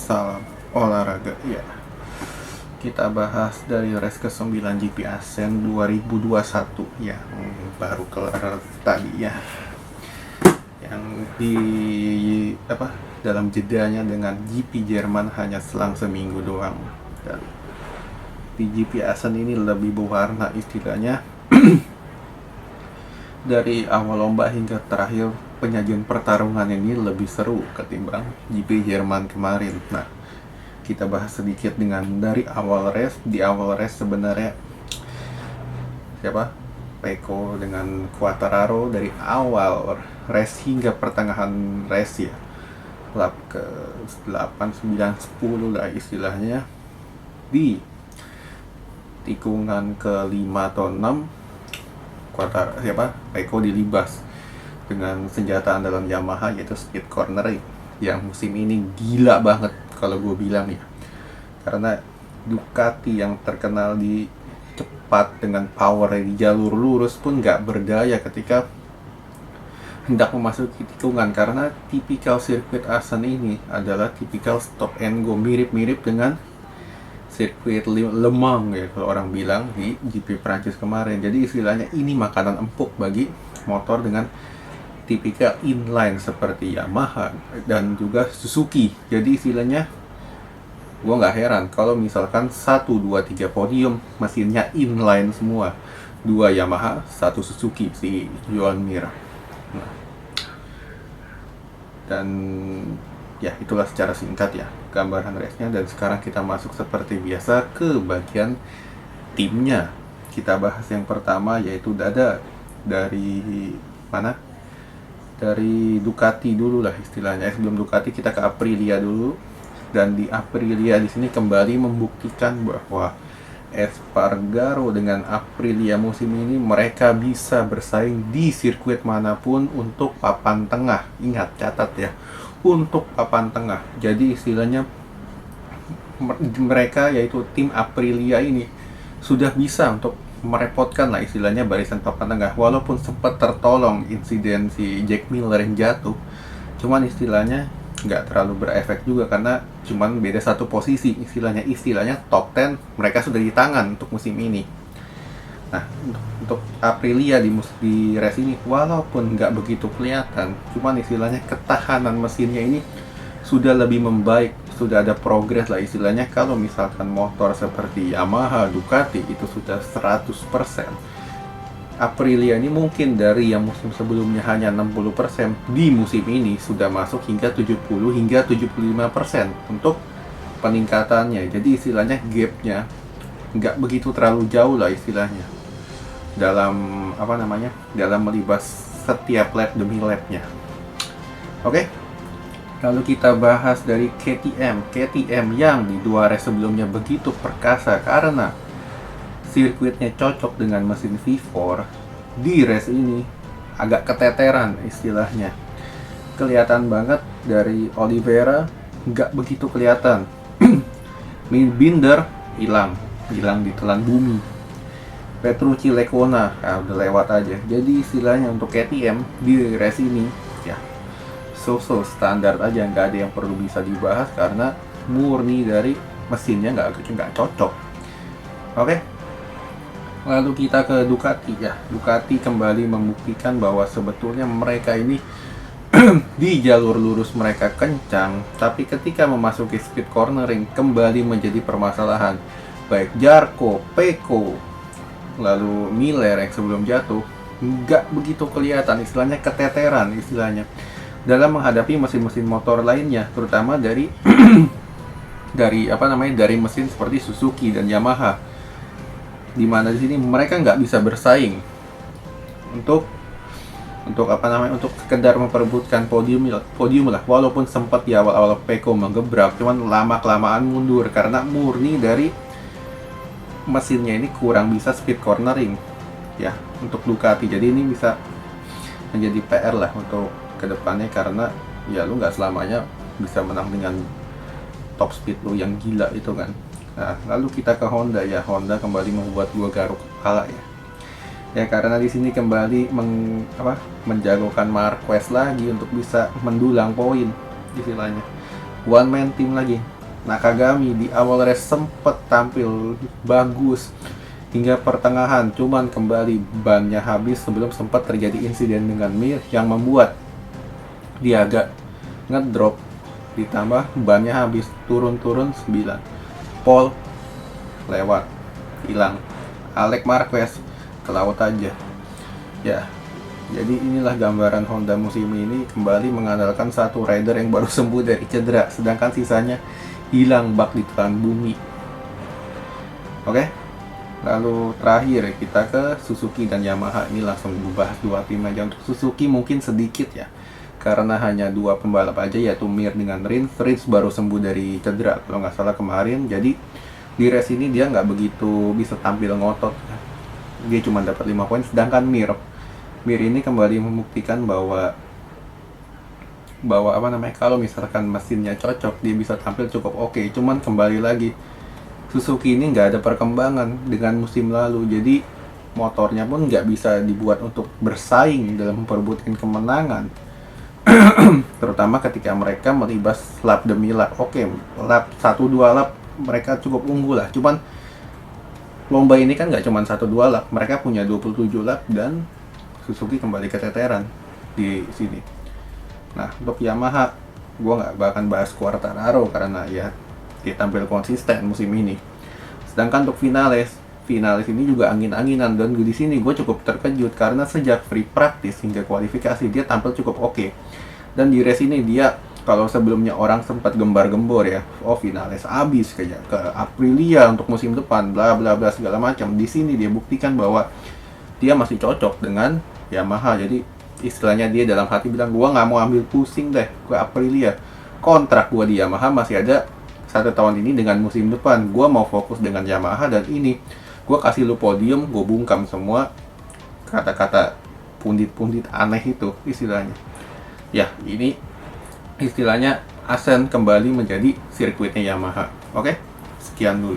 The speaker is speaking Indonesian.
Salam olahraga ya. Kita bahas dari race ke-9 GP Asen 2021 ya, baru kelar tadi ya. Yang di dalam jedanya dengan GP Jerman hanya selang seminggu doang. Dan di GP Asen ini lebih berwarna istilahnya. Dari awal lomba hingga terakhir penyajian pertarungan ini lebih seru ketimbang GP Jerman kemarin. Nah, kita bahas sedikit dengan dari awal race. Di awal race sebenarnya Pecco dengan Quartararo dari awal race hingga pertengahan race ya, lap ke 8, 9, 10 lah istilahnya. Di tikungan ke 5 atau 6 Pecco dilibas dengan senjata andalan Yamaha, yaitu speed cornering, yang musim ini gila banget kalau gue bilang ya. Karena Ducati yang terkenal di cepat dengan power di jalur lurus pun nggak berdaya ketika hendak memasuki tikungan, karena tipikal sirkuit Asen ini adalah tipikal stop and go, mirip-mirip dengan sirkuit Le Mans ya kalau orang bilang di GP Prancis kemarin. Jadi istilahnya ini makanan empuk bagi motor dengan tipikal inline seperti Yamaha dan juga Suzuki. Jadi istilahnya gue nggak heran kalau misalkan 1, 2, 3 podium mesinnya inline semua, 2 Yamaha, 1 Suzuki si Joan Mir. Nah, dan ya itulah secara singkat ya gambaran race-nya. Dan sekarang kita masuk seperti biasa ke bagian timnya. Kita bahas yang pertama, yaitu dari mana? Dari Ducati dulu lah istilahnya. Sebelum Ducati kita ke Aprilia dulu. Dan di Aprilia di sini kembali membuktikan bahwa Espargaro dengan Aprilia musim ini mereka bisa bersaing di sirkuit manapun untuk papan tengah. Ingat, catat ya, untuk papan tengah. Jadi istilahnya mereka, yaitu tim Aprilia ini, sudah bisa untuk merepotkan lah istilahnya barisan papan tengah, walaupun sempat tertolong insiden si Jack Miller yang jatuh. Cuman istilahnya nggak terlalu berefek juga karena cuman beda 1 posisi. Istilahnya top 10 mereka sudah di tangan untuk musim ini. Nah, untuk Aprilia di race ini walaupun nggak begitu kelihatan, cuman istilahnya ketahanan mesinnya ini sudah lebih membaik, sudah ada progres lah istilahnya. Kalau misalkan motor seperti Yamaha, Ducati itu sudah 100%, Aprilia ini mungkin dari yang musim sebelumnya hanya 60%, di musim ini sudah masuk hingga 70 hingga 75% untuk peningkatannya. Jadi istilahnya gapnya nggak begitu terlalu jauh lah istilahnya dalam dalam melibas setiap lap demi lapnya. Oke, lalu kita bahas dari KTM yang di 2 race sebelumnya begitu perkasa karena sirkuitnya cocok dengan mesin V4. Di race ini agak keteteran istilahnya. Kelihatan banget dari Oliveira nggak begitu kelihatan. Binder hilang ditelan bumi. Petrucci, Lecona udah lewat aja. Jadi istilahnya untuk KTM di race ini ya so standar aja, nggak ada yang perlu bisa dibahas karena murni dari mesinnya nggak cocok. Oke, lalu kita ke Ducati ya. Ducati kembali membuktikan bahwa sebetulnya mereka ini di jalur lurus mereka kencang, tapi ketika memasuki speed cornering kembali menjadi permasalahan. Baik Zarco, Pecco, lalu Miller yang sebelum jatuh nggak begitu kelihatan, istilahnya keteteran istilahnya dalam menghadapi mesin-mesin motor lainnya, terutama dari dari mesin seperti Suzuki dan Yamaha, di mana di sini mereka nggak bisa bersaing untuk sekedar memperebutkan podium lah, walaupun sempat di awal-awal Pecco menggebrak, cuman lama-kelamaan mundur karena murni dari mesinnya ini kurang bisa speed cornering ya untuk Ducati. Jadi ini bisa menjadi PR lah untuk kedepannya, karena ya lu nggak selamanya bisa menang dengan top speed lu yang gila itu kan. Nah, lalu kita ke Honda ya. Honda kembali membuat gua garuk kepala ya karena di sini kembali menjagokan Marquez lagi untuk bisa mendulang poin istilahnya. One man team lagi. Nakagami di awal race sempat tampil bagus hingga pertengahan, cuman kembali bannya habis sebelum sempat terjadi insiden dengan Mir yang membuat dia agak ngedrop, ditambah bannya habis, turun-turun 9. Paul lewat, hilang. Alex Marquez ke laut aja. Ya, jadi inilah gambaran Honda musim ini, kembali mengandalkan satu rider yang baru sembuh dari cedera, sedangkan sisanya hilang bak di telan bumi. Oke, lalu terakhir kita ke Suzuki dan Yamaha. Ini langsung bahas dua tim aja. Untuk Suzuki mungkin sedikit ya, karena hanya dua pembalap aja, yaitu Mir dengan Rins. Rins baru sembuh dari cedera kalau nggak salah kemarin, jadi di race ini dia nggak begitu bisa tampil ngotot. Dia cuma dapat 5 poin, sedangkan Mir ini kembali membuktikan bahwa kalau misalkan mesinnya cocok, dia bisa tampil cukup oke. Cuman kembali lagi, Suzuki ini nggak ada perkembangan dengan musim lalu, jadi motornya pun nggak bisa dibuat untuk bersaing dalam memperebutkan kemenangan. Terutama ketika mereka melibas lap demi lap. Oke, lap 1-2 lap mereka cukup unggul lah, cuman lomba ini kan nggak cuma 1-2 lap, mereka punya 27 lap dan Suzuki kembali keteteran di sini. Nah, untuk Yamaha, gue nggak bahkan bahas Quartararo karena ya dia tampil konsisten musim ini. Sedangkan untuk finalis ini juga angin-anginan, dan di sini gue cukup terkejut karena sejak free practice hingga kualifikasi dia tampil cukup oke. Dan di race ini dia, kalau sebelumnya orang sempat gembar-gembor ya, finalis abis ke Aprilia untuk musim depan, bla bla bla segala macam. Di sini dia buktikan bahwa dia masih cocok dengan Yamaha. Jadi istilahnya dia dalam hati bilang, gua nggak mau ambil pusing deh ke Aprilia, kontrak gua di Yamaha masih ada 1 tahun ini dengan musim depan. Gua mau fokus dengan Yamaha, dan ini gua kasih lu podium, gua bungkam semua kata-kata pundit-pundit aneh itu istilahnya. Ya, ini istilahnya Asen kembali menjadi sirkuitnya Yamaha. Oke, sekian dulu.